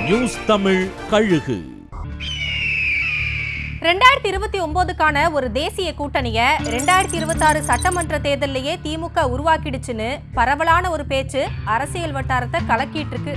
News Tamil கழுகு 2029க்கான ஒரு தேசிய கூட்டணிய 2026 சட்டமன்ற தேர்தலிலேயே திமுக உருவாக்கிடுச்சுன்னு பரவலான ஒரு பேச்சு அரசியல் வட்டாரத்தை கலக்கிட்டு இருக்கு.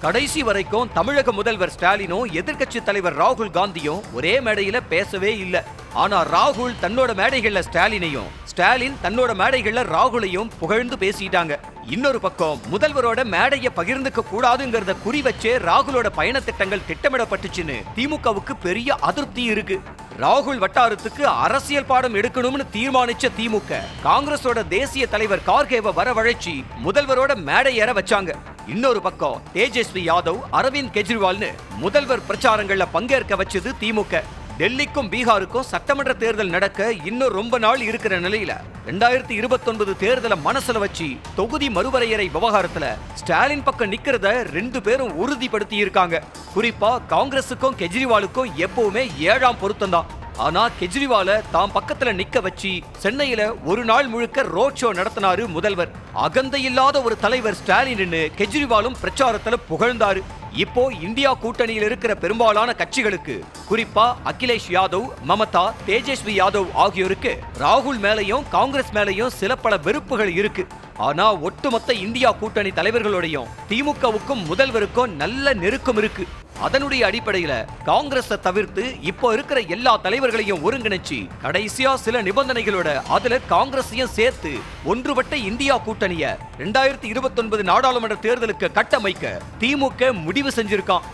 கடைசி வரைக்கும் தமிழக முதல்வர் ஸ்டாலினும் எதிர்க்கட்சி தலைவர் ராகுல் காந்தியும் ஒரே மேடையில பேசவே இல்லை. ஆனா ராகுல் தன்னோட மேடைகள்ல ஸ்டாலினையும், ஸ்டாலின் தன்னோட மேடைகள்ல ராகுலையும் புகழ்ந்து பேசிட்டாங்க. இன்னொரு பக்கம் முதல்வரோட மேடையை பகிர்ந்துக்க கூடாதுங்கிறத குறி வச்சே ராகுலோட பயண திட்டங்கள் திட்டமிடப்பட்டுச்சுன்னு திமுகவுக்கு பெரிய அதிருப்தி இருக்கு. ராகுல் வட்டாரத்துக்கு அரசியல் பாடம் எடுக்கணும்னு தீர்மானிச்ச திமுக காங்கிரஸோட தேசிய தலைவர் கார்கேவை வரவழைச்சி முதல்வரோட மேடை ஏற வச்சாங்க. இன்னொரு பக்கம் தேஜஸ்வி யாதவ், அரவிந்த் கெஜ்ரிவால்னு முதல்வர் பிரச்சாரங்கள்ல பங்கேற்க வச்சது திமுக. டெல்லிக்கும் பீகாருக்கும் சட்டமன்ற தேர்தல் நடக்க இன்னும் ரொம்ப நாள் இருக்கிற நிலையில 2029 தேர்தலை மனசுல வச்சு தொகுதி மறுவரையறை விவகாரத்துல ஸ்டாலின் பக்கம் நிக்கிறத ரெண்டு பேரும் உறுதிப்படுத்தி இருக்காங்க. குறிப்பா காங்கிரசுக்கும் கெஜ்ரிவாலுக்கும் எப்பவுமே 7ஆம் பொருத்தம் தான். ஆனா கெஜ்ரிவால தாம் பக்கத்துல நிக்க வச்சு சென்னையில ஒரு நாள் முழுக்க ரோட் ஷோ நடத்தினாரு முதல்வர். அகந்தை இல்லாத ஒரு தலைவர் ஸ்டாலின் கெஜ்ரிவாலும் பிரச்சாரத்துல புகழ்ந்தாரு. இப்போ இந்தியா கூட்டணியில் இருக்கிற பெரும்பாலான கட்சிகளுக்கு, குறிப்பா அகிலேஷ் யாதவ், மமதா, தேஜஸ்வி யாதவ் ஆகியோருக்கு ராகுல் மேலையும் காங்கிரஸ் மேலையும் சில பல வெறுப்புகள் இருக்கு. ஆனா ஒட்டுமொத்த இந்தியா கூட்டணி தலைவர்களோடையும் திமுகவுக்கும் முதல்வருக்கும் நல்ல நெருக்கம் இருக்கு. அதனுடைய அடிப்படையில காங்கிரஸை தவிர்த்து இப்போ இருக்கிற எல்லா தலைவர்களையும் ஒருங்கிணைச்சு கடைசியா சில நிபந்தனைகளோட அதுல காங்கிரஸையும் சேர்த்து ஒன்றுபட்ட இந்தியா கூட்டணிய 2029 நாடாளுமன்ற தேர்தலுக்கு கட்டமைக்க திமுக முடிவு செஞ்சிருக்கான்.